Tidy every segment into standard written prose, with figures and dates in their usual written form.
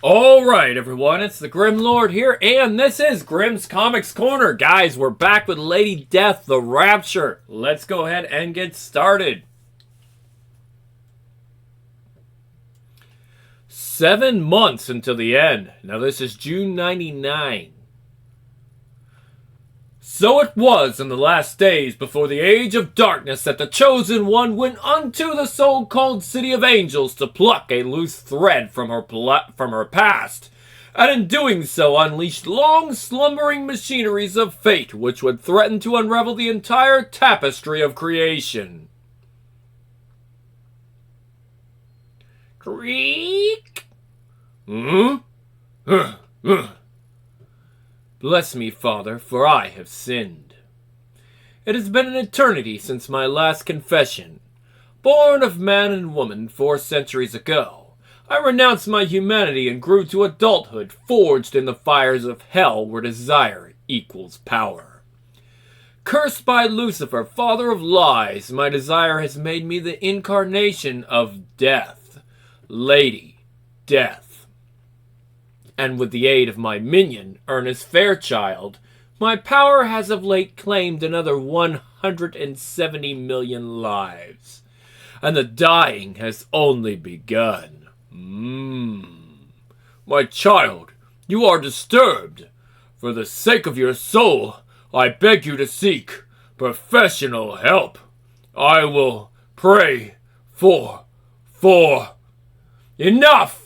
Alright everyone, it's the Grim Lord here, and this is Grimm's Comics Corner. Guys, we're back with Lady Death, the Rapture. Let's go ahead and get started. 7 months until the end. Now this is June 99. So it was in the last days before the age of darkness that the Chosen One went unto the so-called City of Angels to pluck a loose thread from her past, and in doing so unleashed long slumbering machineries of fate which would threaten to unravel the entire tapestry of creation. Creak! Bless me, Father, for I have sinned. It has been an eternity since my last confession. Born of man and woman 4 centuries ago, I renounced my humanity and grew to adulthood, forged in the fires of hell where desire equals power. Cursed by Lucifer, father of lies, my desire has made me the incarnation of death, Lady Death. And with the aid of my minion, Ernest Fairchild, my power has of late claimed another 170 million lives. And the dying has only begun. My child, you are disturbed. For the sake of your soul, I beg you to seek professional help. I will pray for... Enough!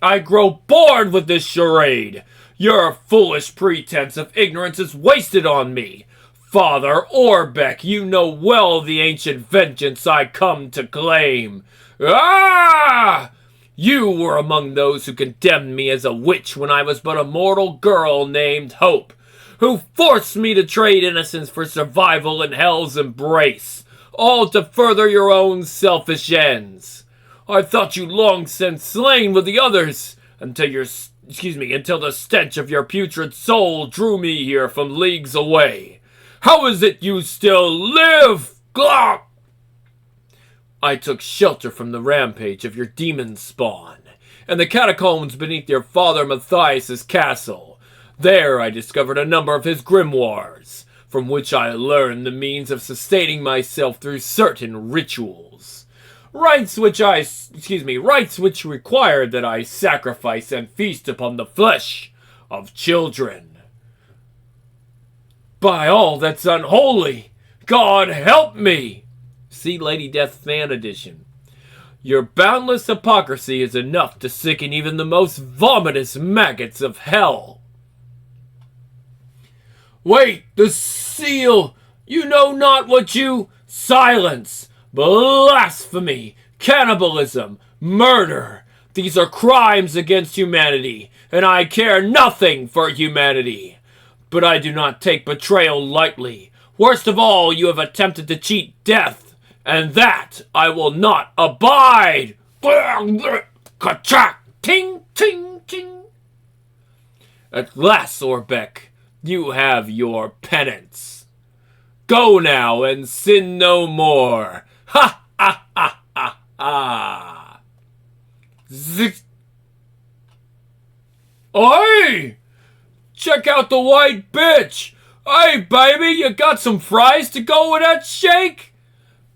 I grow bored with this charade. Your foolish pretense of ignorance is wasted on me. Father Orbeck, you know well the ancient vengeance I come to claim. Ah! You were among those who condemned me as a witch when I was but a mortal girl named Hope, who forced me to trade innocence for survival in hell's embrace, all to further your own selfish ends. I thought you long since slain with the others, until the stench of your putrid soul drew me here from leagues away. How is it you still live? Glock! I took shelter from the rampage of your demon spawn, and the catacombs beneath your father Matthias's castle. There I discovered a number of his grimoires, from which I learned the means of sustaining myself through certain rituals. Rites which required that I sacrifice and feast upon the flesh of children. By all that's unholy, God help me! See Lady Death Fan Edition. Your boundless hypocrisy is enough to sicken even the most vomitous maggots of hell. Wait, the seal! You know not what you... Silence! Blasphemy, cannibalism, murder. These are crimes against humanity, and I care nothing for humanity. But I do not take betrayal lightly. Worst of all, you have attempted to cheat death, and that I will not abide. Ka-chak! Ting, ting, ting. At last, Orbeck, you have your penance. Go now and sin no more. Ha ha ha ha ha! Zik. Oi! Check out the white bitch! Hey, baby, you got some fries to go with that shake?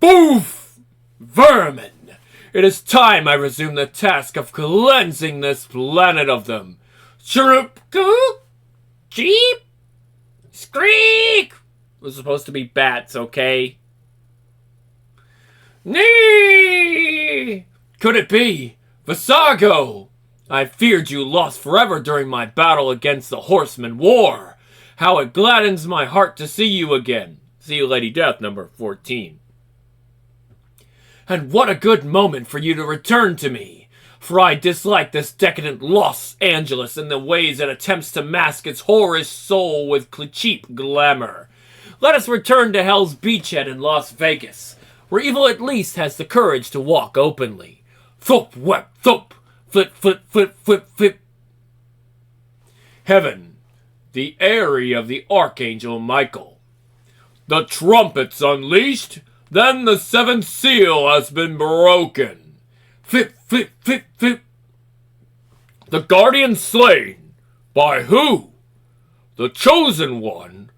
Boof! Vermin! It is time I resume the task of cleansing this planet of them. Chirrup! Goop! Cheep! Squeak! It was supposed to be bats, okay? Nee! Could it be? Visago! I feared you lost forever during my battle against the Horseman War. How it gladdens my heart to see you again. See you, Lady Death, number 14. And what a good moment for you to return to me. For I dislike this decadent Los Angeles in the ways it attempts to mask its whorish soul with cheap glamour. Let us return to Hell's Beachhead in Las Vegas, where evil at least has the courage to walk openly. Thump, whap, thump, flip, flip, flip, flip, flip. Heaven, the eyrie of the Archangel Michael. The trumpets unleashed, then the seventh seal has been broken. Flip, flip, flip, flip. The guardian slain. By who? The chosen one.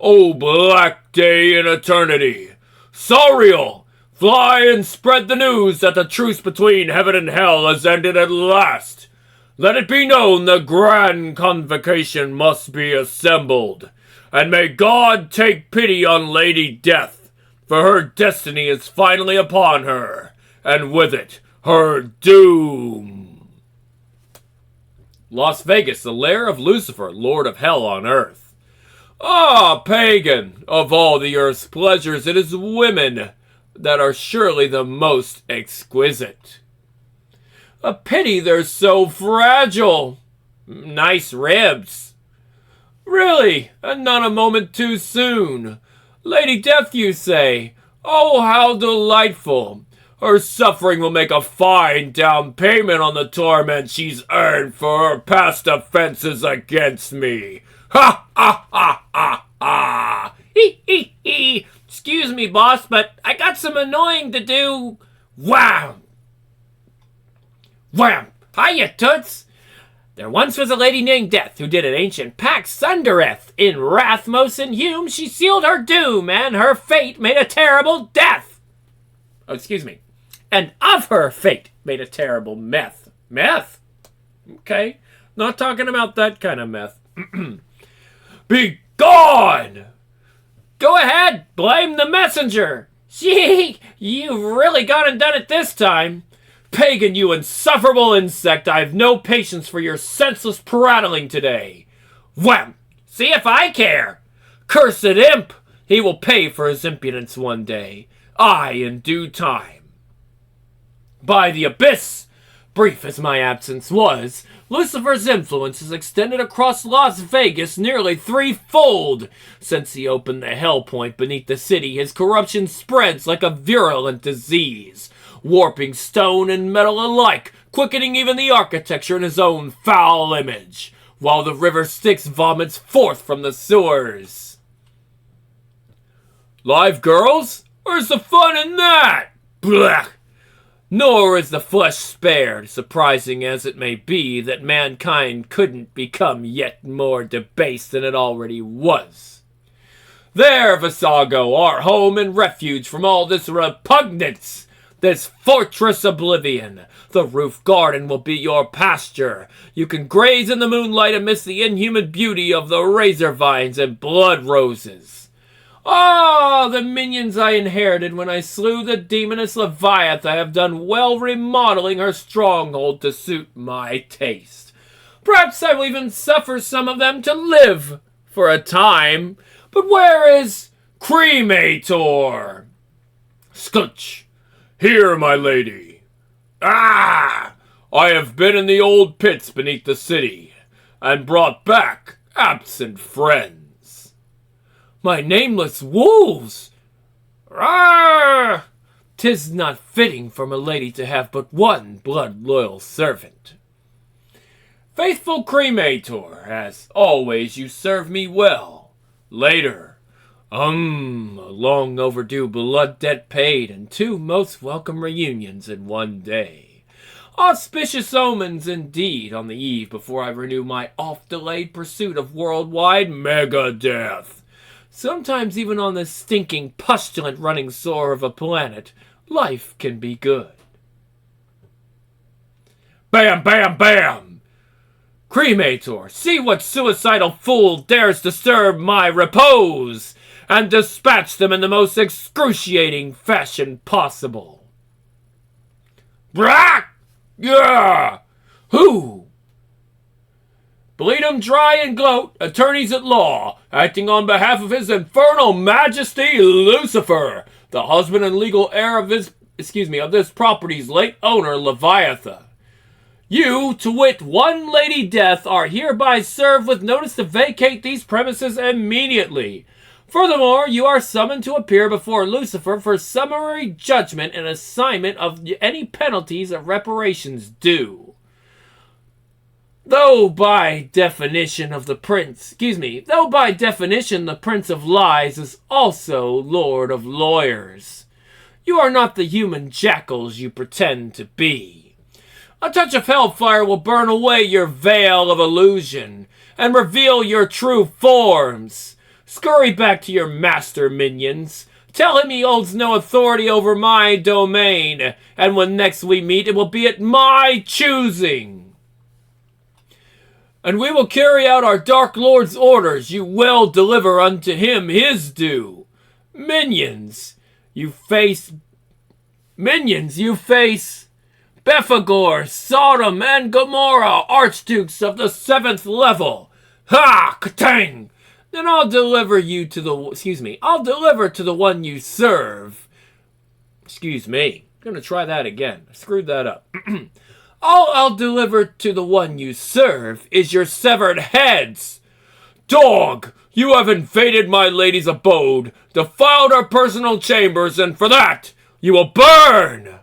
O black day in eternity. Sariel, fly and spread the news that the truce between heaven and hell has ended at last. Let it be known the grand convocation must be assembled. And may God take pity on Lady Death, for her destiny is finally upon her, and with it, her doom. Las Vegas, the lair of Lucifer, Lord of Hell on earth. Ah, pagan! Of all the earth's pleasures, it is women that are surely the most exquisite. A pity they're so fragile. Nice ribs. Really, and not a moment too soon. Lady Death, you say? Oh, how delightful. Her suffering will make a fine down payment on the torment she's earned for her past offenses against me. Ha, ha, ha, ha, ha. Hee, hee, hee. Excuse me, boss, but I got some annoying to do. Wham! Wham! Hiya, toots! There once was a lady named Death who did an ancient pact sundereth. In wrath most inhume, she sealed her doom, and her fate made a terrible death. Oh, excuse me. And of her fate made a terrible meth. Meth? Okay. Not talking about that kind of meth. Be gone! Go ahead, blame the messenger. Gee, you've really gone and done it this time. Pagan, you insufferable insect, I've no patience for your senseless prattling today. Wham! See if I care. Cursed imp! He will pay for his impudence one day. I in due time. By the abyss! Brief as my absence was, Lucifer's influence has extended across Las Vegas nearly threefold. Since he opened the hell point beneath the city, his corruption spreads like a virulent disease, warping stone and metal alike, quickening even the architecture in his own foul image, while the river Styx vomits forth from the sewers. Live girls? Where's the fun in that? Blah! Nor is the flesh spared, surprising as it may be that mankind couldn't become yet more debased than it already was. There, Visago, our home and refuge from all this repugnance, this fortress oblivion. The roof garden will be your pasture. You can graze in the moonlight amidst the inhuman beauty of the razor vines and blood roses. Ah, the minions I inherited when I slew the demoness Leviathan have done well remodeling her stronghold to suit my taste. Perhaps I will even suffer some of them to live for a time. But where is Cremator? Scunch! Here, my lady. Ah! I have been in the old pits beneath the city, and brought back absent friends. My nameless wolves! Rawr! 'Tis not fitting for my lady to have but one blood-loyal servant. Faithful Cremator, as always you serve me well. Later, a long overdue blood debt paid and 2 most welcome reunions in one day. Auspicious omens indeed on the eve before I renew my oft-delayed pursuit of worldwide Megadeth. Sometimes even on this stinking, pustulant running sore of a planet, life can be good. Bam, bam, bam! Cremator, see what suicidal fool dares disturb my repose, and dispatch them in the most excruciating fashion possible. Brack! Yeah! Who? Bleed 'em dry and gloat, attorneys at law, acting on behalf of his infernal majesty, Lucifer, the husband and legal heir of this property's late owner, Leviathan. You, to wit, one Lady Death, are hereby served with notice to vacate these premises immediately. Furthermore, you are summoned to appear before Lucifer for summary judgment and assignment of any penalties or reparations due. Though by definition the Prince of Lies is also Lord of Lawyers. You are not the human jackals you pretend to be. A touch of hellfire will burn away your veil of illusion and reveal your true forms. Scurry back to your master, minions. Tell him he holds no authority over my domain, and when next we meet, it will be at my choosing. And we will carry out our Dark Lord's orders. You will deliver unto him his due. Minions, you face Bethagor, Sodom, and Gomorrah, archdukes of the 7th level. Ha! Katang! Then I'll deliver to the one you serve. Excuse me. I'm gonna try that again. I screwed that up. All I'll deliver to the one you serve is your severed heads. Dog! You have invaded my lady's abode, defiled her personal chambers, and for that, you will burn!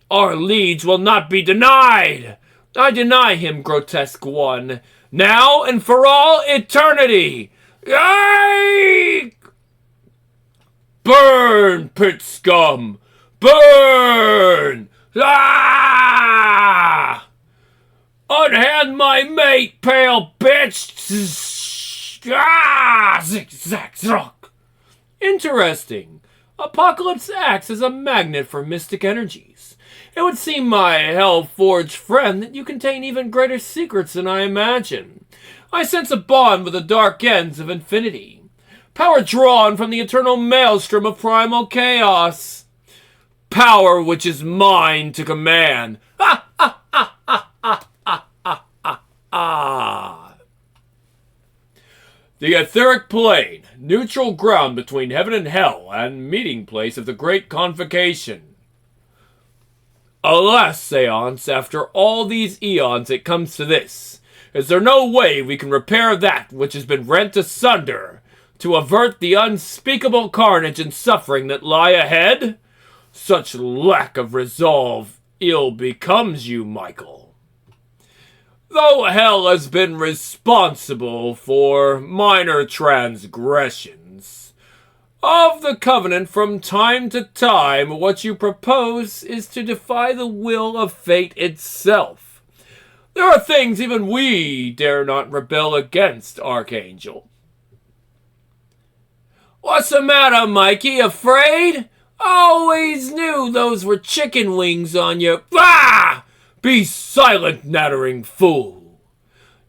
Our liege will not be denied! I deny him, grotesque one, now and for all eternity! Yike! Burn, pit scum! Burn! Ah! Unhand my mate, pale bitch! Ah! Zig-zag, zrock! Interesting. Apocalypse acts as a magnet for mystic energies. It would seem, my hell-forged friend, that you contain even greater secrets than I imagine. I sense a bond with the dark ends of infinity. Power drawn from the eternal maelstrom of primal chaos. Power which is mine to command. Ah, ah, ah, ah, ah, ah, ah, ah, ah. The etheric plane, neutral ground between heaven and hell, and meeting place of the great convocation. Alas, Seance, after all these eons it comes to this. Is there no way we can repair that which has been rent asunder, to avert the unspeakable carnage and suffering that lie ahead? Such lack of resolve ill becomes you, Michael. Though hell has been responsible for minor transgressions of the covenant from time to time, what you propose is to defy the will of fate itself. There are things even we dare not rebel against, Archangel. What's the matter, Mikey? Afraid? Always knew those were chicken wings on you. Ah! Be silent, nattering fool.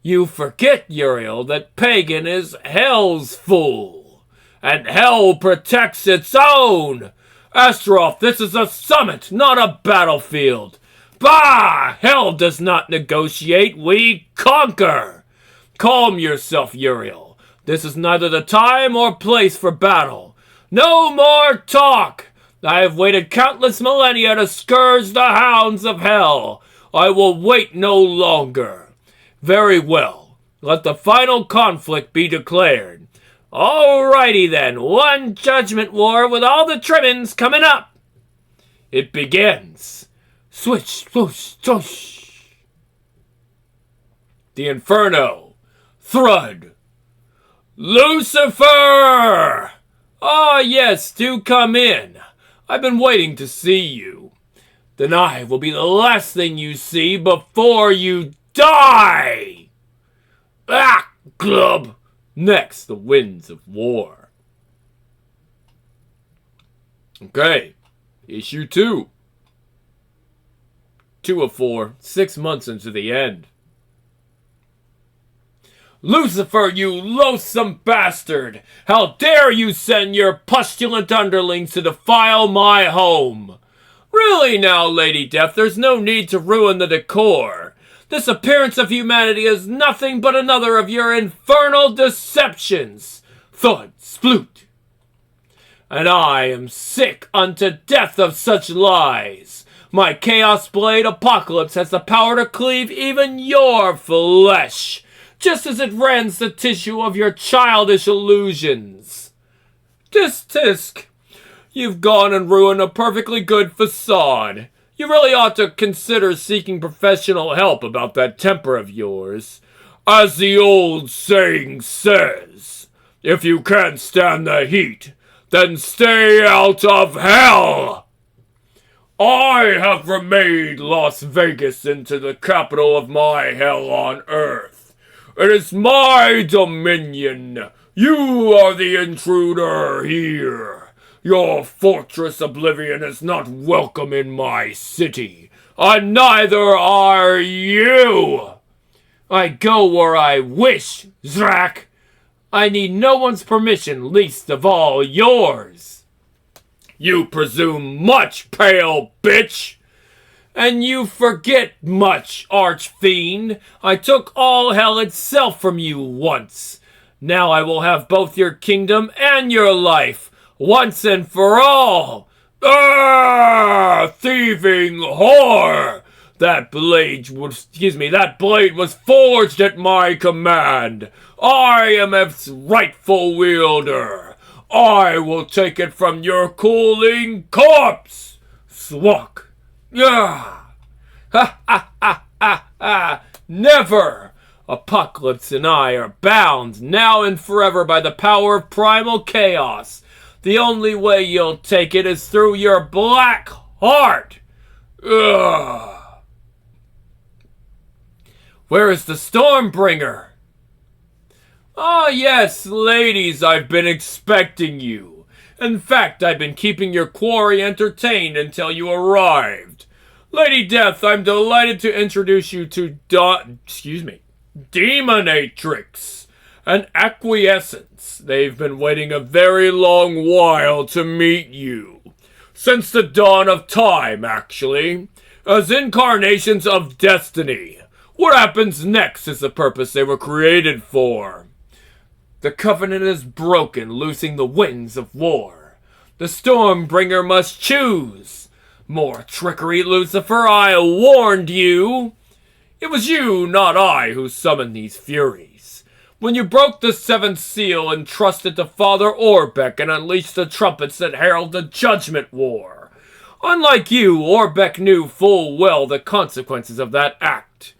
You forget, Uriel, that Pagan is hell's fool, and hell protects its own. Astaroth, this is a summit, not a battlefield. Bah! Hell does not negotiate, we conquer! Calm yourself, Uriel. This is neither the time or place for battle. No more talk! I have waited countless millennia to scourge the hounds of hell. I will wait no longer. Very well. Let the final conflict be declared. Alrighty then, one judgment war with all the trimmings coming up. It begins. Switch, swoosh, swoosh. The Inferno. Thrud. Lucifer! Ah, yes, do come in. I've been waiting to see you. Then I will be the last thing you see before you die! Ah, club! Next, the winds of war. Okay, issue 2. 2 of 4, 6 months into the end. Lucifer, you loathsome bastard! How dare you send your pustulant underlings to defile my home? Really now, Lady Death, there's no need to ruin the decor. This appearance of humanity is nothing but another of your infernal deceptions. Thud, sploot. And I am sick unto death of such lies. My Chaos Blade Apocalypse has the power to cleave even your flesh, just as it rends the tissue of your childish illusions. Tisk, you've gone and ruined a perfectly good facade. You really ought to consider seeking professional help about that temper of yours. As the old saying says, if you can't stand the heat, then stay out of hell! I have remade Las Vegas into the capital of my hell on earth. It is my dominion. You are the intruder here. Your fortress Oblivion is not welcome in my city, and neither are you. I go where I wish, Zrak. I need no one's permission, least of all yours. You presume much, pale bitch. And you forget much, archfiend. I took all hell itself from you once. Now I will have both your kingdom and your life, once and for all. Ah, thieving whore! That blade was forged at my command. I am its rightful wielder. I will take it from your cooling corpse. Swak. Ah. Ha ha ha ha ha. Never. Apocalypse and I are bound now and forever by the power of primal chaos. The only way you'll take it is through your black heart. Ugh. Where is the Stormbringer? Ah, yes, ladies, I've been expecting you. In fact, I've been keeping your quarry entertained until you arrived. Lady Death, I'm delighted to introduce you to Demonatrix and Acquiescence. They've been waiting a very long while to meet you. Since the dawn of time, actually. As incarnations of destiny. What happens next is the purpose they were created for. The Covenant is broken, loosing the winds of war. The Stormbringer must choose. More trickery, Lucifer, I warned you. It was you, not I, who summoned these furies. When you broke the seventh seal and trusted to Father Orbeck and unleashed the trumpets that herald the Judgment War. Unlike you, Orbeck knew full well the consequences of that act.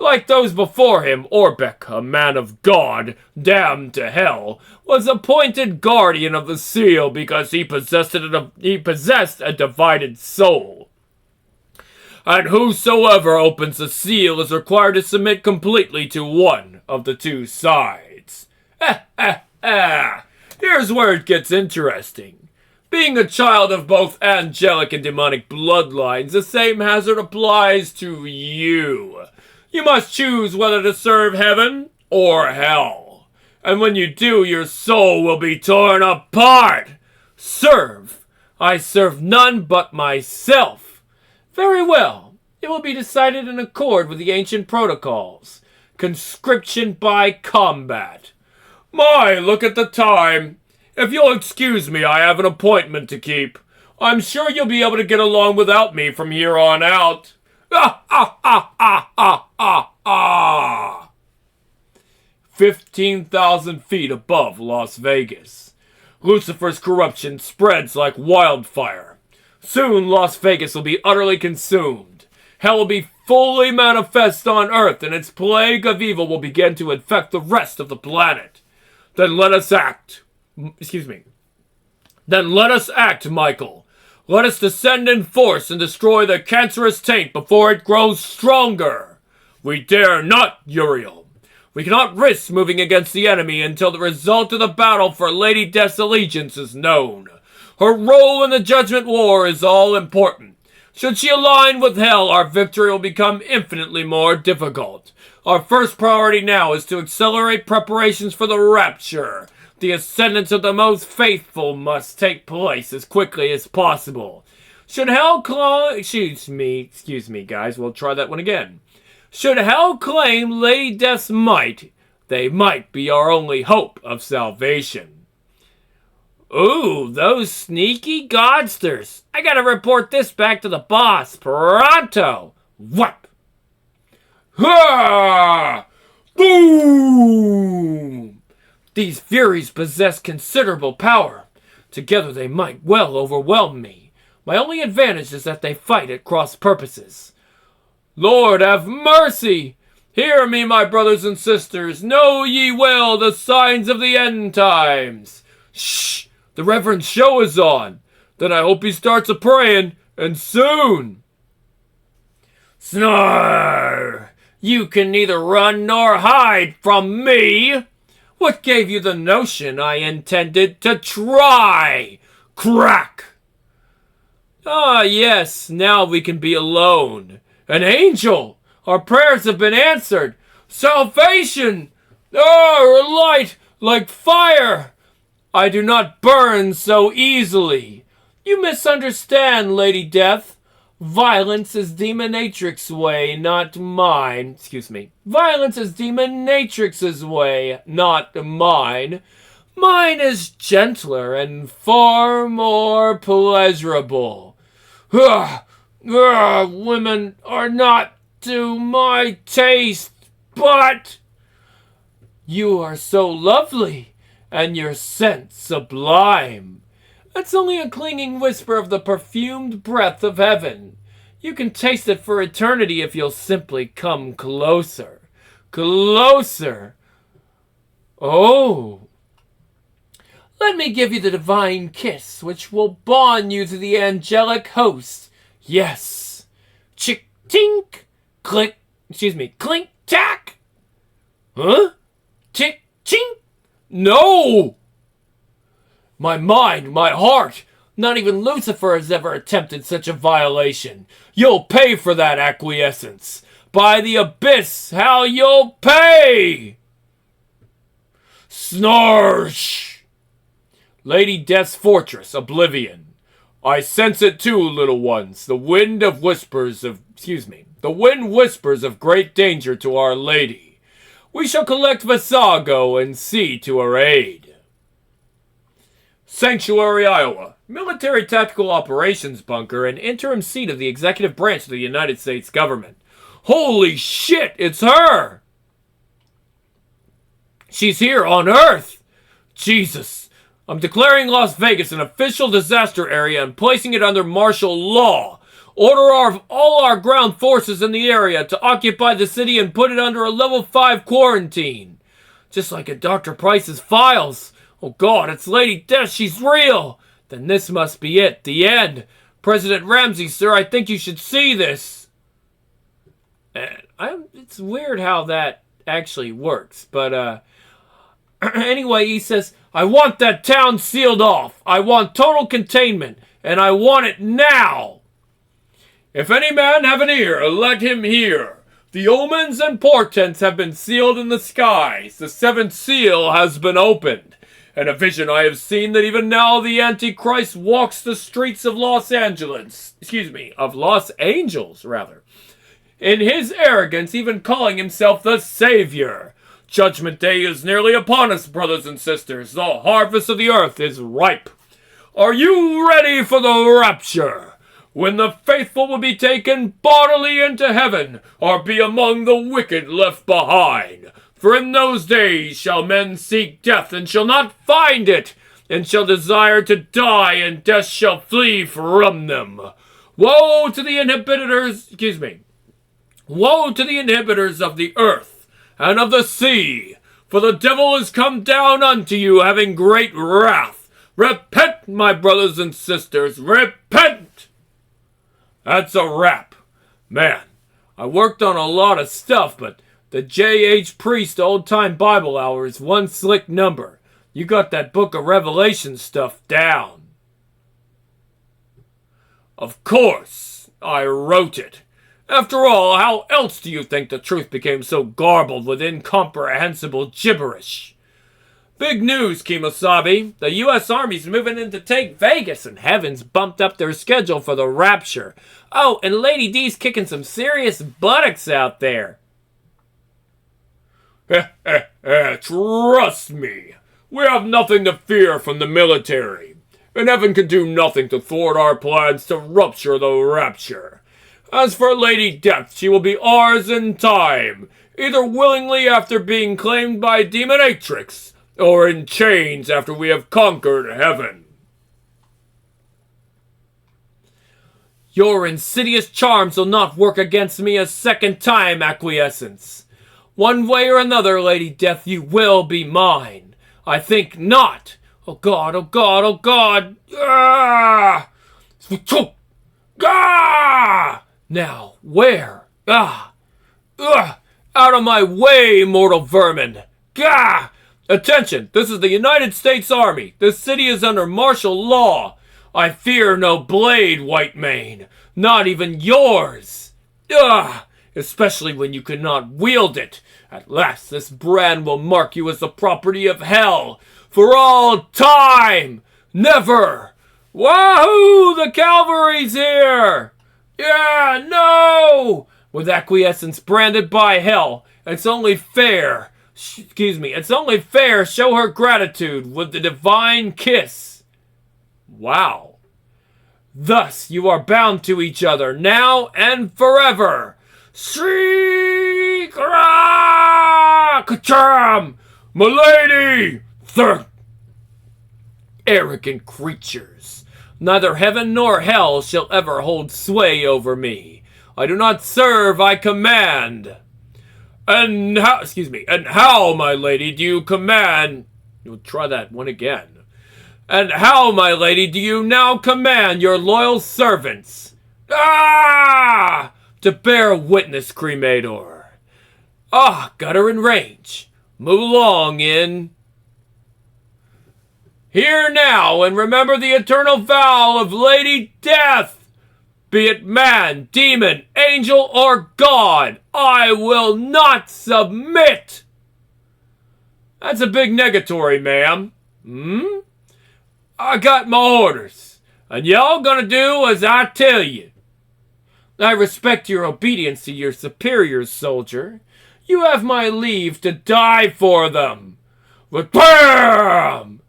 Like those before him, Orbeck, a man of God, damned to hell, was appointed guardian of the seal because he possessed a divided soul. And whosoever opens the seal is required to submit completely to one of the two sides. Here's where it gets interesting. Being a child of both angelic and demonic bloodlines, the same hazard applies to you. You must choose whether to serve heaven or hell. And when you do, your soul will be torn apart. Serve. I serve none but myself. Very well. It will be decided in accord with the ancient protocols. Conscription by combat. My, look at the time. If you'll excuse me, I have an appointment to keep. I'm sure you'll be able to get along without me from here on out. 15,000 feet above Las Vegas. Lucifer's corruption spreads like wildfire. Soon Las Vegas will be utterly consumed. Hell will be fully manifest on Earth, and its plague of evil will begin to infect the rest of the planet. Then let us act. Then let us act, Michael. Let us descend in force and destroy the cancerous taint before it grows stronger. We dare not, Uriel. We cannot risk moving against the enemy until the result of the battle for Lady Death's allegiance is known. Her role in the Judgment War is all important. Should she align with hell, our victory will become infinitely more difficult. Our first priority now is to accelerate preparations for the Rapture. The ascendance of the most faithful must take place as quickly as possible. Should hell claim... Excuse me, guys. We'll try that one again. Should hell claim Lady Death's might, they might be our only hope of salvation. Ooh, those sneaky godsters. I gotta report this back to the boss. Pronto. Whap. Ha! Boom! These furies possess considerable power. Together they might well overwhelm me. My only advantage is that they fight at cross purposes. Lord have mercy! Hear me, my brothers and sisters. Know ye well the signs of the end times. Shh! The Reverend show is on. Then I hope he starts a-praying. and soon. Snarr! You can neither run nor hide from me! What gave you the notion I intended to try? Crack! Ah, yes, now we can be alone. An angel! Our prayers have been answered! Salvation! Oh, light like fire! I do not burn so easily. You misunderstand, Lady Death. Violence is Demonatrix's way, not mine. Excuse me. Violence is Demonatrix's way, not mine. Mine is gentler and far more pleasurable. Women are not to my taste, but you are so lovely, and your scent sublime. It's only a clinging whisper of the perfumed breath of heaven. You can taste it for eternity if you'll simply come closer. Closer. Oh. Let me give you the divine kiss, which will bond you to the angelic host. Yes. Chick, tink, click, clink, tack. Huh? Tick, chink. No! My mind, my heart, not even Lucifer has ever attempted such a violation. You'll pay for that acquiescence. By the abyss, how you'll pay! Snarsh! Lady Death's fortress, Oblivion. I sense it too, little ones. The wind whispers of great danger to Our Lady. We shall collect Visago and see to her aid. Sanctuary, Iowa. Military Tactical Operations Bunker and interim seat of the executive branch of the United States government. Holy shit, it's her! She's here on Earth! Jesus. I'm declaring Las Vegas an official disaster area and placing it under martial law. Order all our ground forces in the area to occupy the city and put it under a level 5 quarantine. Just like in Dr. Price's files. Oh God, it's Lady Death, she's real! Then this must be it, the end. President Ramsey, sir, I think you should see this. It's weird how that actually works, but anyway, he says, I want that town sealed off. I want total containment, and I want it now. If any man have an ear, let him hear. The omens and portents have been sealed in the skies. The seventh seal has been opened. In a vision I have seen that even now the Antichrist walks the streets of Los Angeles. Of Los Angeles, rather. In his arrogance, even calling himself the Savior. Judgment Day is nearly upon us, brothers and sisters. The harvest of the earth is ripe. Are you ready for the rapture? When the faithful will be taken bodily into heaven, or be among the wicked left behind. For in those days shall men seek death, and shall not find it, and shall desire to die, and death shall flee from them. Woe to the Woe to the inhabitants of the earth, and of the sea, for the devil is come down unto you, having great wrath. Repent, my brothers and sisters, repent! That's a wrap. Man, I worked on a lot of stuff, but the J.H. Priest Old Time Bible Hour is one slick number. You got that Book of Revelation stuff down. Of course, I wrote it. After all, how else do you think the truth became so garbled with incomprehensible gibberish? Big news, Kemosabe. The U.S. Army's moving in to take Vegas, and Heaven's bumped up their schedule for the Rapture. Oh, and Lady D's kicking some serious buttocks out there. Trust me. We have nothing to fear from the military. And Heaven can do nothing to thwart our plans to rupture the Rapture. As for Lady Death, she will be ours in time, either willingly after being claimed by Demonatrix, or in chains after we have conquered Heaven. Your insidious charms will not work against me a second time, Acquiescence. One way or another, Lady Death, you will be mine. I think not. Oh God, oh God, oh God. Ah! Gah! Now, where? Ah! Ugh! Out of my way, mortal vermin! Gah! Attention! This is the United States Army. This city is under martial law. I fear no blade, White Mane. Not even yours. Ugh! Especially when you cannot wield it. At last, this brand will mark you as the property of hell. For all time! Never! Wahoo! The cavalry's here! Yeah, no! With acquiescence branded by hell, it's only fair. It's only fair show her gratitude with the divine kiss. Wow. Thus you are bound to each other now and forever. Shriek! Ka-cham! Milady! Arrogant creatures. Neither heaven nor hell shall ever hold sway over me. I do not serve, I command. And how, my lady, do you command? You'll try that one again. And how, my lady, do you now command your loyal servants? Ah! To bear witness, Cremator. Ah, got her in range. Move along in. Hear now and remember the eternal vow of Lady Death. Be it man, demon, angel, or god, I will not submit. That's a big negatory, ma'am. I got my orders, and y'all gonna do as I tell you. I respect your obedience to your superiors, soldier. You have my leave to die for them. But bam!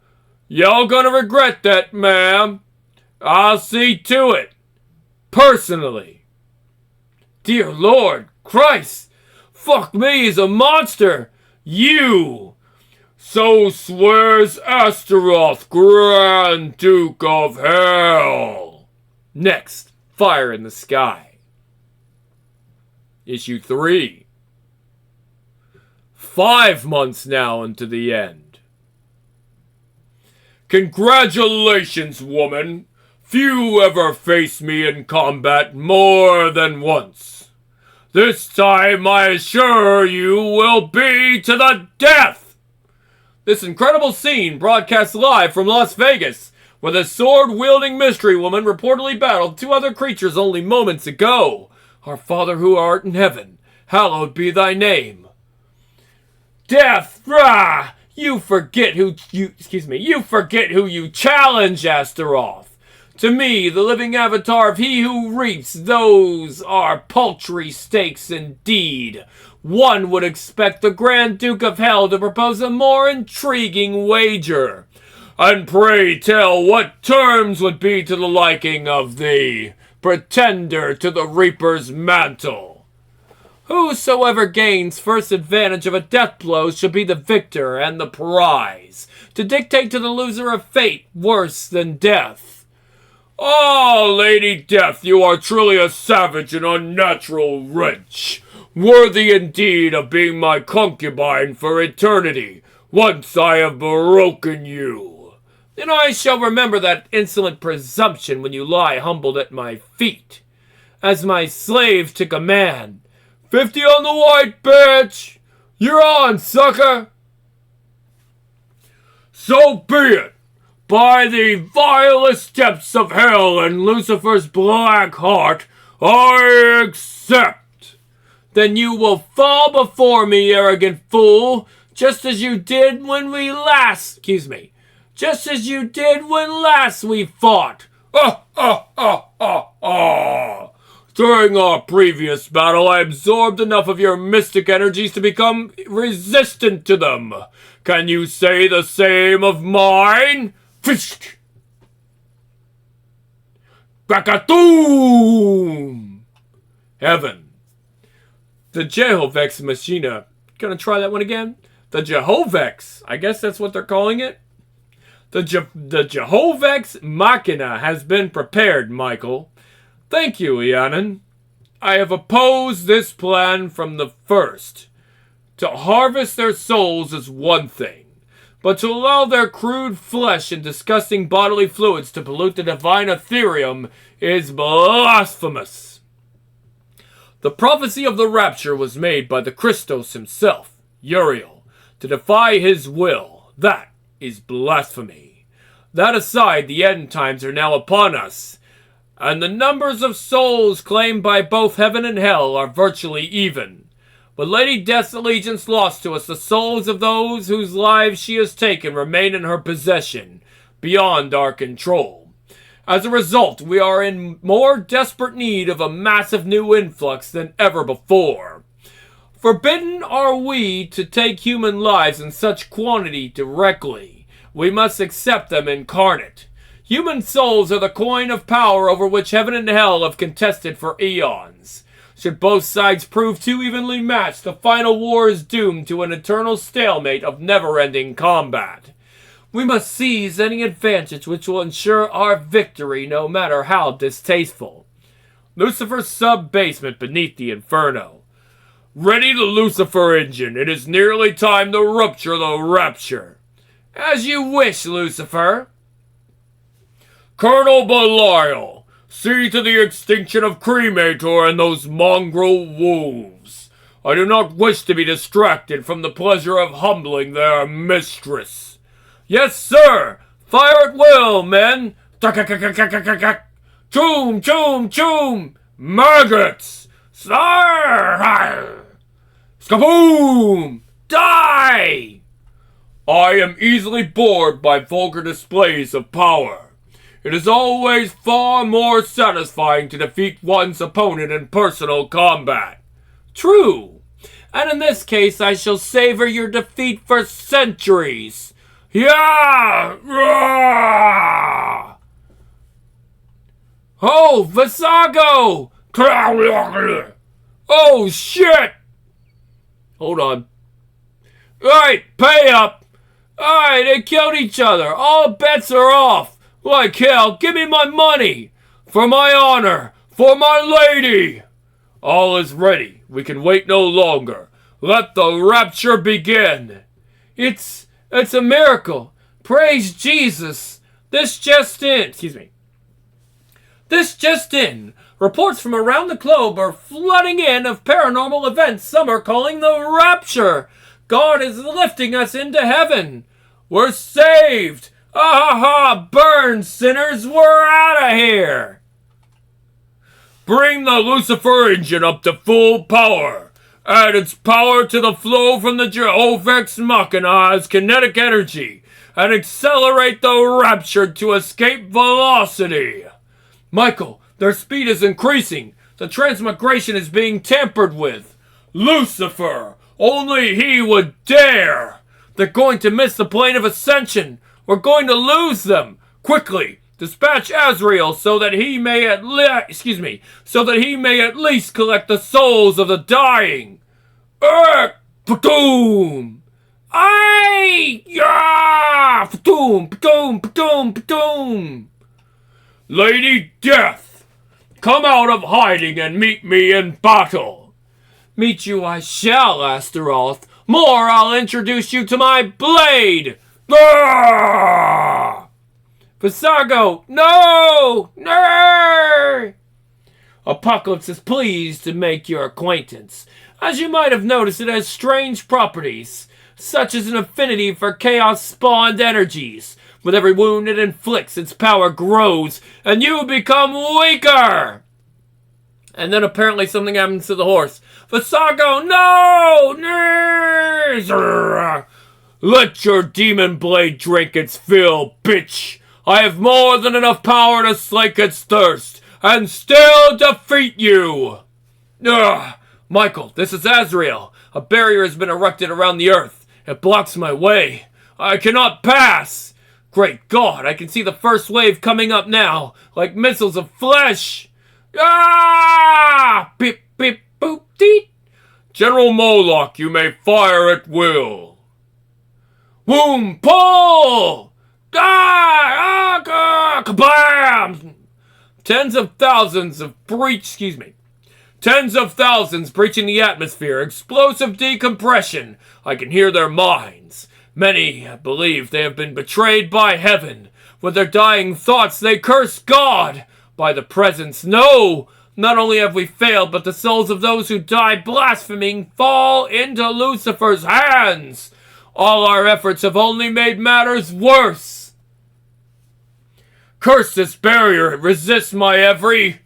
Y'all gonna regret that, ma'am. I'll see to it. Personally. Dear Lord Christ. Fuck me, he's a monster. You. So swears Astaroth, Grand Duke of Hell. Next, Fire in the Sky. Issue 3. 5 months now into the end. Congratulations, woman. Few ever face me in combat more than once. This time, I assure you, will be to the death. This incredible scene broadcast live from Las Vegas, where the sword-wielding mystery woman reportedly battled 2 other creatures only moments ago. Our Father who art in heaven, hallowed be thy name. Death, rah! You forget who you challenge, Astaroth. To me, the living avatar of he who reaps, those are paltry stakes indeed. One would expect the Grand Duke of Hell to propose a more intriguing wager. And pray tell what terms would be to the liking of thee, pretender to the Reaper's mantle. Whosoever gains first advantage of a death blow shall be the victor and the prize, to dictate to the loser a fate worse than death. Oh, Lady Death, you are truly a savage and unnatural wretch, worthy indeed of being my concubine for eternity, once I have broken you. And I shall remember that insolent presumption when you lie humbled at my feet. As my slave to command. 50 on the white, bitch! You're on, sucker! So be it! By the vilest depths of hell and Lucifer's black heart, I accept. Then you will fall before me, arrogant fool, just as you did when last we fought. During our previous battle, I absorbed enough of your mystic energies to become resistant to them. Can you say the same of mine? Fisk! Bakatoom! Heaven. The Jehovex Machina. Gonna try that one again? The Jehovex. I guess that's what they're calling it. The Jehovex Machina has been prepared, Michael. Thank you, Ianan. I have opposed this plan from the first. To harvest their souls is one thing, but to allow their crude flesh and disgusting bodily fluids to pollute the divine ethereum is blasphemous. The prophecy of the rapture was made by the Christos himself, Uriel, to defy his will. That is blasphemy. That aside, the end times are now upon us, and the numbers of souls claimed by both heaven and hell are virtually even. But Lady Death's allegiance lost to us, the souls of those whose lives she has taken remain in her possession, beyond our control. As a result, we are in more desperate need of a massive new influx than ever before. Forbidden are we to take human lives in such quantity directly. We must accept them incarnate. Human souls are the coin of power over which heaven and hell have contested for eons. Should both sides prove too evenly matched, the final war is doomed to an eternal stalemate of never-ending combat. We must seize any advantage which will ensure our victory, no matter how distasteful. Lucifer's sub-basement beneath the Inferno. Ready the Lucifer engine. It is nearly time to rupture the Rapture. As you wish, Lucifer. Colonel Belial, see to the extinction of Cremator and those mongrel wolves. I do not wish to be distracted from the pleasure of humbling their mistress. Yes, sir! Fire at will, men! Choom, choom, choom! Maggots! Skaboom! Die! I am easily bored by vulgar displays of power. It is always far more satisfying to defeat one's opponent in personal combat. True. And in this case, I shall savor your defeat for centuries. Yeah! Oh, Visago! Oh, shit! Hold on. Alright, pay up! Alright, they killed each other. All bets are off. Like hell, give me my money! For my honor! For my lady! All is ready. We can wait no longer. Let the rapture begin. It's a miracle. Praise Jesus. This just in. Reports from around the globe are flooding in of paranormal events some are calling the Rapture. God is lifting us into heaven. We're saved. Ah ha ha! Burn, sinners! We're out of here! Bring the Lucifer engine up to full power. Add its power to the flow from the Jehovah's Machina's kinetic energy and accelerate the Rapture to escape velocity. Michael, their speed is increasing. The transmigration is being tampered with. Lucifer! Only he would dare! They're going to miss the plane of ascension. We're going to lose them. Quickly, dispatch Azrael so that he may at least collect the souls of the dying. Patoom! Aye! Yeah! Patoom! Patoom! Patoom! Patoom! Lady Death, come out of hiding and meet me in battle. Meet you I shall, Astaroth. More, I'll introduce you to my blade. Ah! Visago, no! No! Apocalypse is pleased to make your acquaintance. As you might have noticed, it has strange properties, such as an affinity for chaos-spawned energies. With every wound it inflicts, its power grows, and you become weaker! And then apparently something happens to the horse. Visago, no! No! Let your demon blade drink its fill, bitch! I have more than enough power to slake its thirst, and still defeat you! Ugh! Michael, this is Azrael. A barrier has been erected around the earth. It blocks my way. I cannot pass! Great God, I can see the first wave coming up now, like missiles of flesh! Ah! Beep, beep, boop, deet! General Moloch, you may fire at will. Boom, pull! Die! Ah, kablam! Tens of thousands breaching the atmosphere. Explosive decompression. I can hear their minds. Many believe they have been betrayed by heaven. With their dying thoughts they curse God. By the presence, no! Not only have we failed, but the souls of those who die blaspheming fall into Lucifer's hands. All our efforts have only made matters worse. Curse this barrier, it resists my every...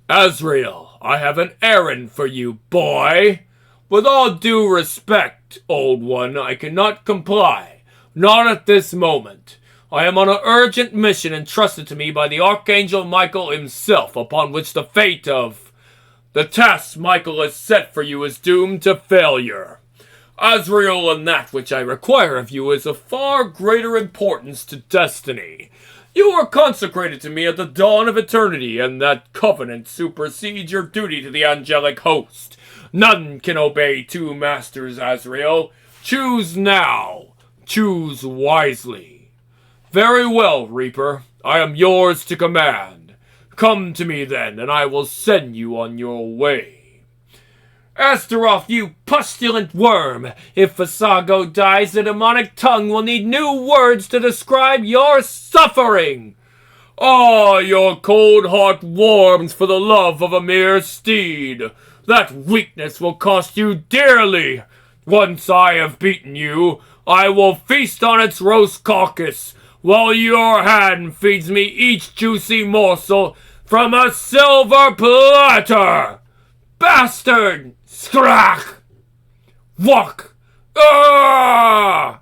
Azrael, I have an errand for you, boy. With all due respect, old one, I cannot comply. Not at this moment. I am on an urgent mission entrusted to me by the Archangel Michael himself, upon which the fate of... The task Michael has set for you is doomed to failure. Azrael, and that which I require of you is of far greater importance to destiny. You were consecrated to me at the dawn of eternity, and that covenant supersedes your duty to the angelic host. None can obey two masters, Azrael. Choose now. Choose wisely. Very well, Reaper. I am yours to command. Come to me then, and I will send you on your way. Astaroth, you pestilent worm! If Visago dies, the demonic tongue will need new words to describe your suffering! Ah, your cold heart warms for the love of a mere steed. That weakness will cost you dearly. Once I have beaten you, I will feast on its roast carcass, while your hand feeds me each juicy morsel from a silver platter! Bastard! Scrach! Walk! Ah!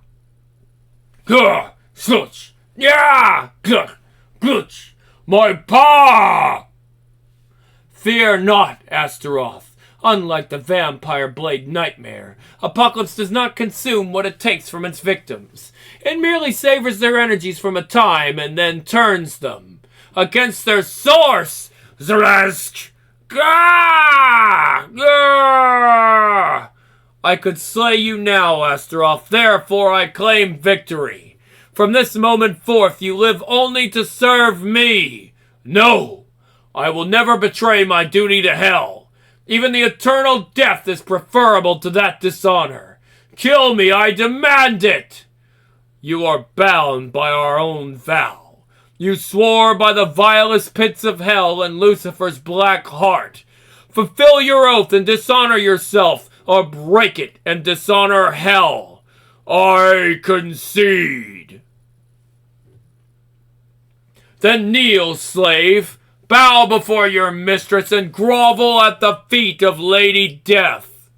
Gah! Sluch! Yeah! Gluck! Glutch! My paw! Fear not, Astaroth. Unlike the vampire blade nightmare, Apocalypse does not consume what it takes from its victims. It merely savors their energies from a time and then turns them against their source. Zrask! Gah! Gah! I could slay you now, Astaroth, therefore I claim victory. From this moment forth you live only to serve me. No, I will never betray my duty to hell. Even the eternal death is preferable to that dishonor. Kill me, I demand it! You are bound by our own vow. You swore by the vilest pits of hell and Lucifer's black heart. Fulfill your oath and dishonor yourself, or break it and dishonor hell. I concede. Then kneel, slave. Bow before your mistress and grovel at the feet of Lady Death.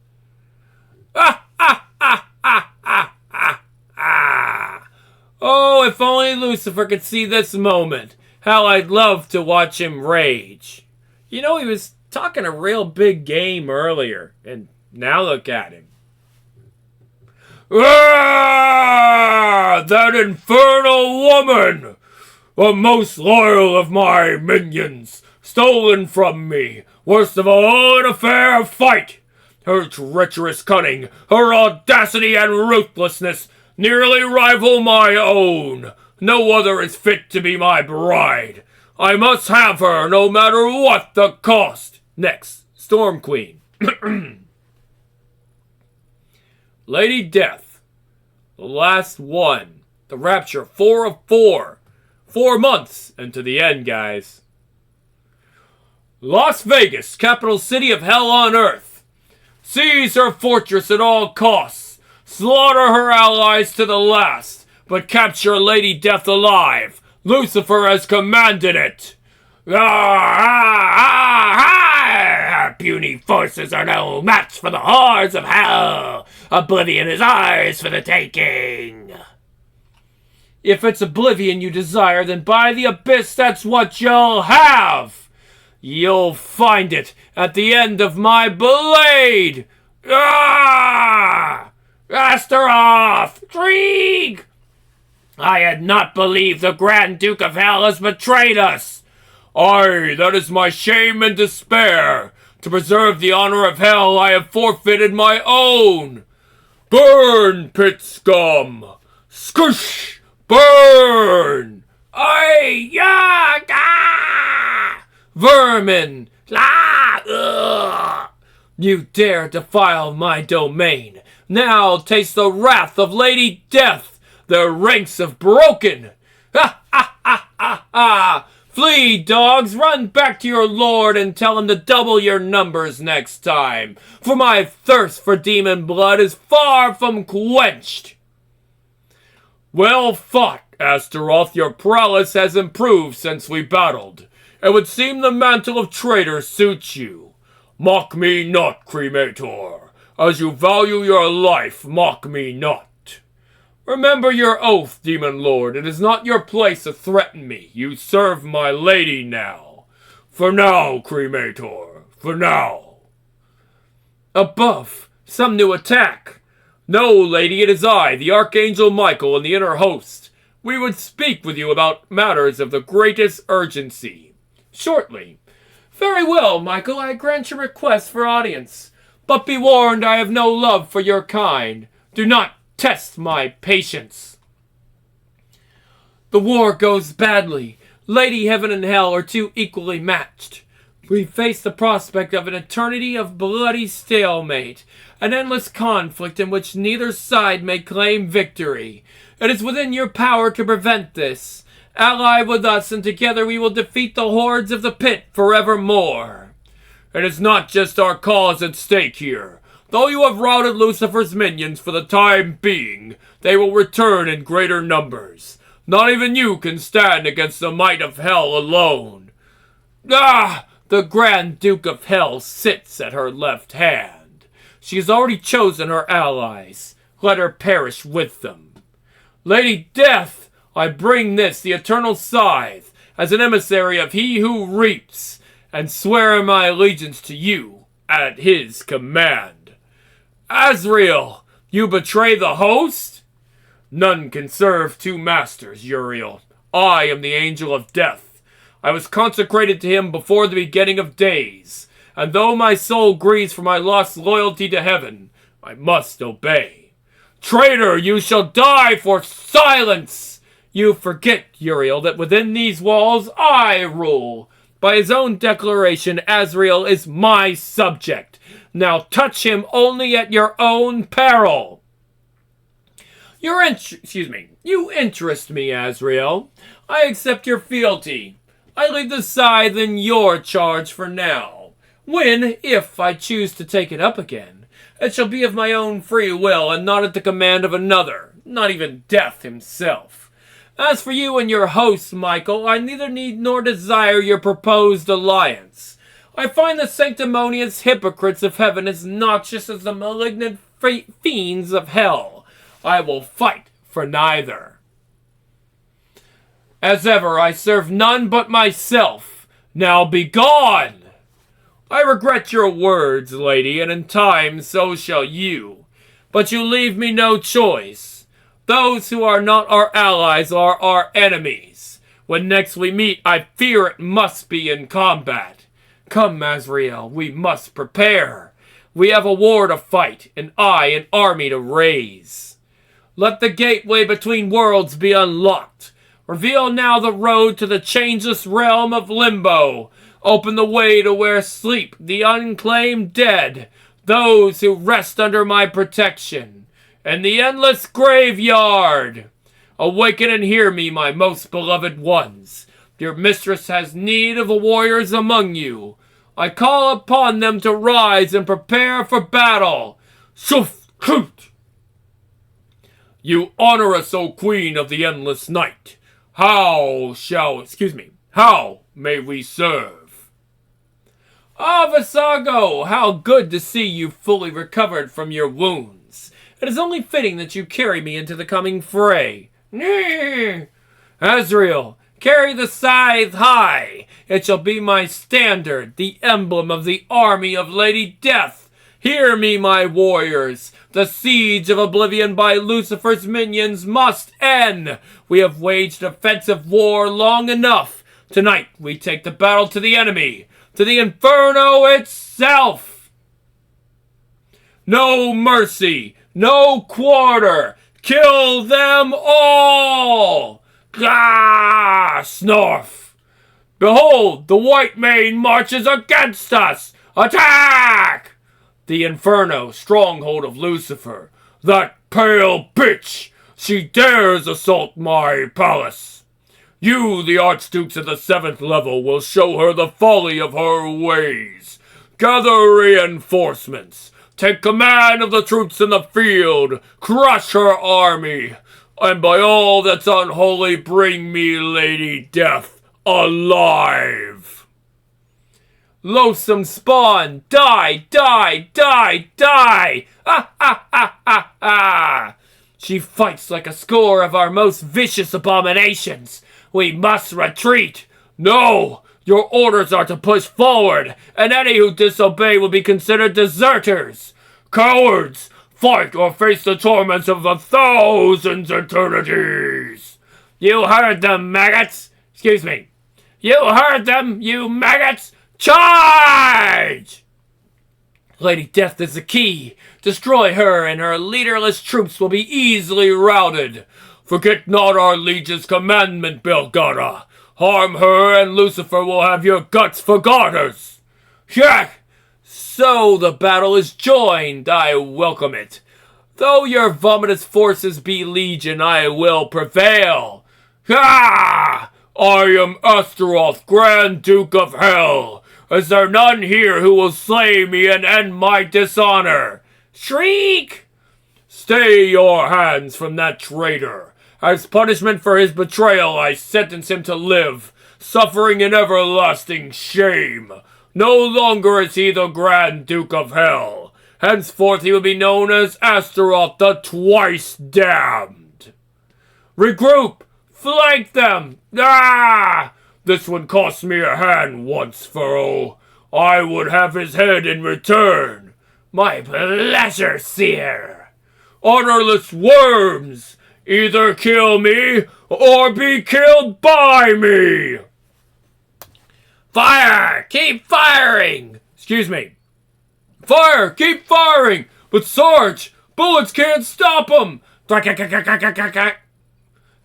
Ah, ah, ah, ah, ah, ah, ah. Oh, if only Lucifer could see this moment. How I'd love to watch him rage. You know, he was talking a real big game earlier, and now look at him. Ah, that infernal woman! The most loyal of my minions, stolen from me, worst of all in a fair fight. Her treacherous cunning, her audacity and ruthlessness nearly rival my own. No other is fit to be my bride. I must have her, no matter what the cost. Next, Storm Queen. Lady Death, the last one. The Rapture, 4 of 4. 4 months into the end, guys. Las Vegas, capital city of hell on earth. Seize her fortress at all costs. Slaughter her allies to the last, but capture Lady Death alive. Lucifer has commanded it. Our puny forces are no match for the hordes of hell. Oblivion is ours for the taking. If it's oblivion you desire, then by the abyss, that's what you'll have. You'll find it at the end of my blade. Ah! Astaroth! Krieg! I had not believed the Grand Duke of Hell has betrayed us. Aye, that is my shame and despair. To preserve the honor of hell, I have forfeited my own. Burn, pit scum! Squish! Burn! Aye! Ya! Gah! Vermin! La! Ugh! You dare defile my domain. Now taste the wrath of Lady Death. Their ranks have broken. Ha ha ha ha ha! Flee, dogs, run back to your lord and tell him to double your numbers next time, for my thirst for demon blood is far from quenched. Well fought, Astaroth. Your prowess has improved since we battled. It would seem the mantle of traitor suits you. Mock me not, Cremator. As you value your life, mock me not. Remember your oath, Demon Lord. It is not your place to threaten me. You serve my lady now. For now, Cremator. For now. Above, some new attack. No, lady, it is I, the Archangel Michael, and the inner host. We would speak with you about matters of the greatest urgency. Shortly. Very well, Michael, I grant your request for audience. But be warned, I have no love for your kind. Do not test my patience. The war goes badly. Lady Heaven and Hell are too equally matched. We face the prospect of an eternity of bloody stalemate, an endless conflict in which neither side may claim victory. It is within your power to prevent this. Ally with us, and together we will defeat the hordes of the pit forevermore. It is not just our cause at stake here. Though you have routed Lucifer's minions for the time being, they will return in greater numbers. Not even you can stand against the might of Hell alone. Ah! The Grand Duke of Hell sits at her left hand. She has already chosen her allies. Let her perish with them. Lady Death, I bring this, the eternal scythe, as an emissary of he who reaps, and swear my allegiance to you at his command. Azrael, you betray the host? None can serve two masters, Uriel. I am the angel of death. I was consecrated to him before the beginning of days, and though my soul grieves for my lost loyalty to heaven, I must obey. Traitor, you shall die for silence! You forget, Uriel, that within these walls I rule. By his own declaration, Azrael is my subject. Now touch him only at your own peril. You interest me, Azrael. I accept your fealty. I leave the scythe in your charge for now. When, if I choose to take it up again, it shall be of my own free will and not at the command of another, not even Death himself. As for you and your host, Michael, I neither need nor desire your proposed alliance. I find the sanctimonious hypocrites of heaven as noxious as the malignant fiends of hell. I will fight for neither. As ever, I serve none but myself. Now be gone! I regret your words, lady, and in time so shall you. But you leave me no choice. Those who are not our allies are our enemies. When next we meet, I fear it must be in combat. Come, Azrael, we must prepare. We have a war to fight, and I an army to raise. Let the gateway between worlds be unlocked. Reveal now the road to the changeless realm of limbo. Open the way to where sleep the unclaimed dead, those who rest under my protection. And the endless graveyard. Awaken and hear me, my most beloved ones. Your mistress has need of the warriors among you. I call upon them to rise and prepare for battle. Shuf Krut! You honor us, O Queen of the Endless Night. How may we serve? Ah, Visago, how good to see you fully recovered from your wounds. It is only fitting that you carry me into the coming fray. Azrael, carry the scythe high. It shall be my standard, the emblem of the army of Lady Death. Hear me, my warriors. The siege of Oblivion by Lucifer's minions must end. We have waged offensive war long enough. Tonight we take the battle to the enemy, to the inferno itself. No mercy, no quarter. Kill them all. Gah! Snorf. Behold, the White Mane marches against us. Attack! The Inferno, stronghold of Lucifer. That pale bitch! She dares assault my palace! You, the Archdukes of the 7th level, will show her the folly of her ways. Gather reinforcements. Take command of the troops in the field. Crush her army. And by all that's unholy, bring me Lady Death alive. Loathsome spawn, die, die, die, die! Ah, ah, ah, ah, ah! She fights like a score of our most vicious abominations. We must retreat. No! Your orders are to push forward, and any who disobey will be considered deserters. Cowards! Fight or face the torments of 1,000 eternities! You heard them, maggots! Excuse me. You heard them, you maggots! Charge! Lady Death is the key. Destroy her, and her leaderless troops will be easily routed. Forget not our liege's commandment, Belgara. Harm her, and Lucifer will have your guts for garters. Yeah! So the battle is joined. I welcome it. Though your vomitous forces be legion, I will prevail. Ha! I am Astaroth, Grand Duke of Hell. Is there none here who will slay me and end my dishonor? Shriek! Stay your hands from that traitor. As punishment for his betrayal, I sentence him to live, suffering in everlasting shame. No longer is he the Grand Duke of Hell. Henceforth he will be known as Astaroth the Twice Damned. Regroup! Flank them! Ah! This one cost me a hand once for all. I would have his head in return. My pleasure, sire. Honorless worms! Either kill me, or be killed by me! Fire! Keep firing! Excuse me. Fire! Keep firing! But Sarge, bullets can't stop them!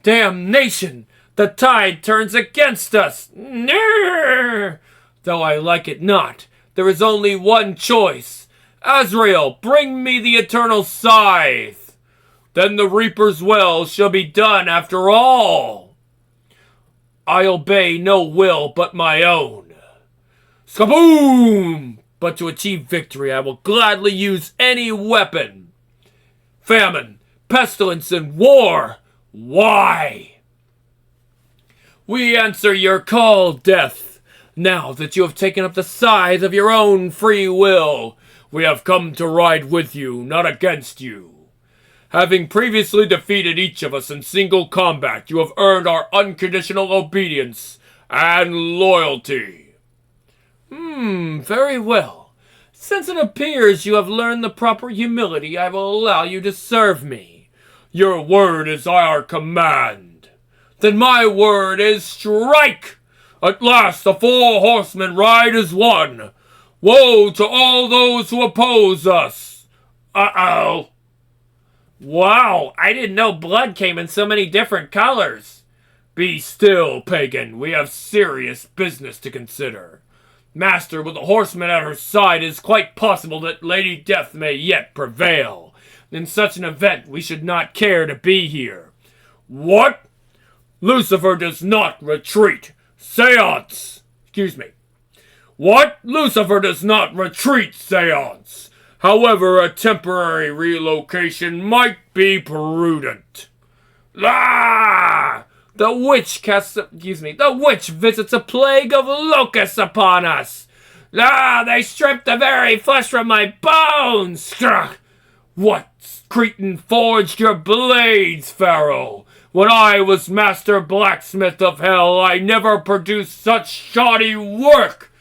Damnation! The tide turns against us! Though I like it not, there is only one choice. Azrael, bring me the eternal scythe! Then the Reaper's well shall be done after all. I obey no will but my own. Skaboom! But to achieve victory, I will gladly use any weapon. Famine, pestilence, and war. Why? We answer your call, Death. Now that you have taken up the scythe of your own free will, we have come to ride with you, not against you. Having previously defeated each of us in single combat, you have earned our unconditional obedience and loyalty. Very well. Since it appears you have learned the proper humility, I will allow you to serve me. Your word is our command. Then my word is strike! At last the 4 horsemen ride as one. Woe to all those who oppose us. Uh-oh. Wow, I didn't know blood came in so many different colors. Be still, pagan. We have serious business to consider. Master, with the horseman at her side, it is quite possible that Lady Death may yet prevail. In such an event, we should not care to be here. What? Lucifer does not retreat. Seance! Excuse me. What? Lucifer does not retreat, Seance. However, a temporary relocation might be prudent. Ah! The witch visits a plague of locusts upon us. Ah! They stripped the very flesh from my bones. What Cretan forged your blades, Pharaoh? When I was master blacksmith of hell, I never produced such shoddy work.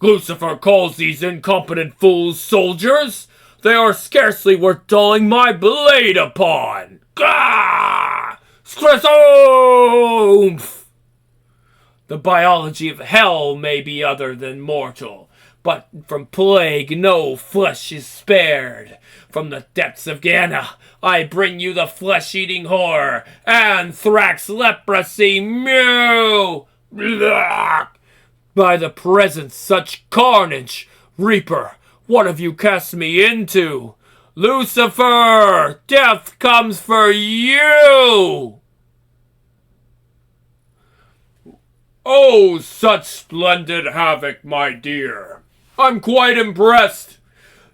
Lucifer calls these incompetent fools soldiers. They are scarcely worth dulling my blade upon. Skresomph! The biology of hell may be other than mortal, but from plague no flesh is spared. From the depths of Gehenna, I bring you the flesh-eating horror, anthrax, leprosy, mew! By the presence such carnage, Reaper, What have you cast me into? Lucifer! Death comes for you! Oh, such splendid havoc, my dear. I'm quite impressed.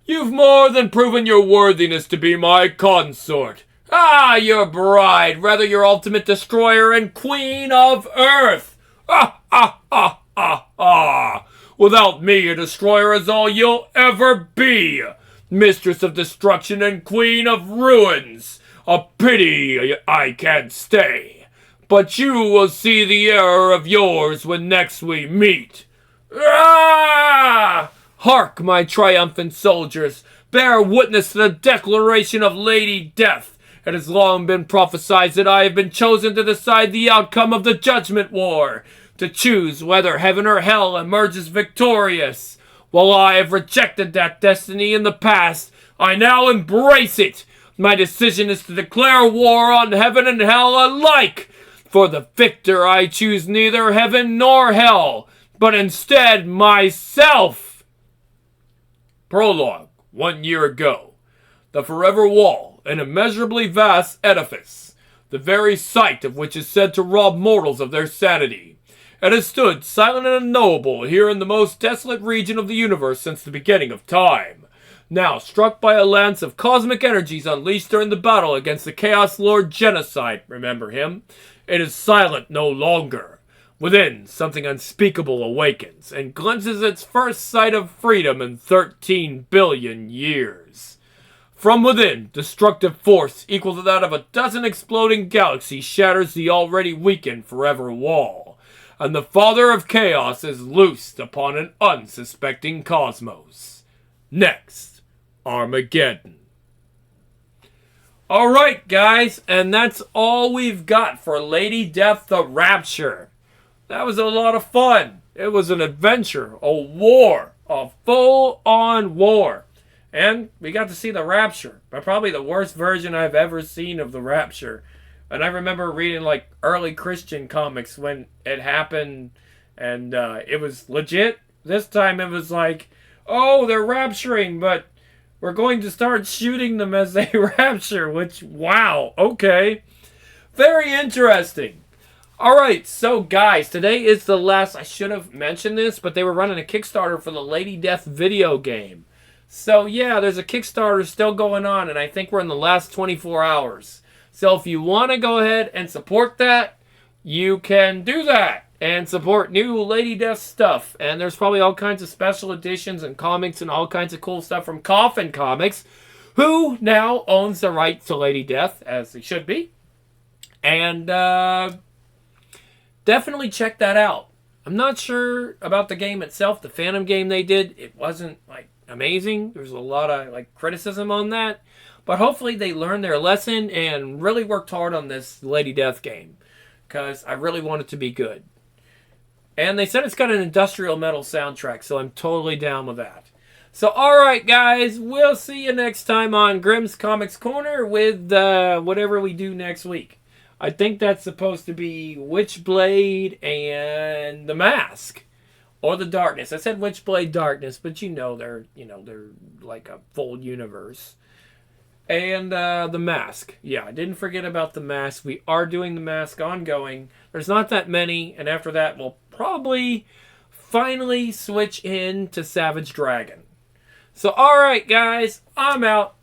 You've more than proven your worthiness to be my consort. Ah, your bride, rather your ultimate destroyer and queen of earth. Ah, ah, ah, ah, ah. Without me, a destroyer is all you'll ever be. Mistress of destruction and queen of ruins. A pity I can't stay. But you will see the error of yours when next we meet. Ah! Hark, my triumphant soldiers. Bear witness to the declaration of Lady Death. It has long been prophesied that I have been chosen to decide the outcome of the Judgment War, to choose whether heaven or hell emerges victorious. While I have rejected that destiny in the past, I now embrace it. My decision is to declare war on heaven and hell alike. For the victor, I choose neither heaven nor hell, but instead myself. Prologue. 1 year ago. The Forever Wall, an immeasurably vast edifice, the very sight of which is said to rob mortals of their sanity. It has stood silent and unknowable here in the most desolate region of the universe since the beginning of time. Now struck by a lance of cosmic energies unleashed during the battle against the Chaos Lord Genocide, remember him? It is silent no longer. Within, something unspeakable awakens and glimpses its first sight of freedom in 13 billion years. From within, destructive force equal to that of a dozen exploding galaxies shatters the already weakened Forever Wall, and the Father of Chaos is loosed upon an unsuspecting cosmos. Next, Armageddon. Alright, guys, and that's all we've got for Lady Death the Rapture. That was a lot of fun. It was an adventure, a war, a full-on war. And we got to see the Rapture, but probably the worst version I've ever seen of the Rapture. And I remember reading like early Christian comics when it happened, and it was legit. This time it was like, oh, they're rapturing, but we're going to start shooting them as they rapture, which, wow, okay. Very interesting. Alright, so guys, today is the last, I should have mentioned this, but they were running a Kickstarter for the Lady Death video game. So yeah, there's a Kickstarter still going on, and I think we're in the last 24 hours. So if you want to go ahead and support that, you can do that. And support new Lady Death stuff. And there's probably all kinds of special editions and comics and all kinds of cool stuff from Coffin Comics, who now owns the rights to Lady Death, as they should be. And definitely check that out. I'm not sure about the game itself. The Phantom game they did, it wasn't like amazing. There's a lot of like criticism on that. But hopefully they learned their lesson and really worked hard on this Lady Death game, because I really want it to be good. And they said it's got an industrial metal soundtrack, so I'm totally down with that. So, alright guys, we'll see you next time on Grimm's Comics Corner with whatever we do next week. I think that's supposed to be Witchblade and The Mask. Or The Darkness. I said Witchblade Darkness, but they're like a full universe. And The Mask. Yeah, I didn't forget about The Mask. We are doing The Mask ongoing. There's not that many, and after that we'll probably finally switch in to Savage Dragon. So, alright guys, I'm out.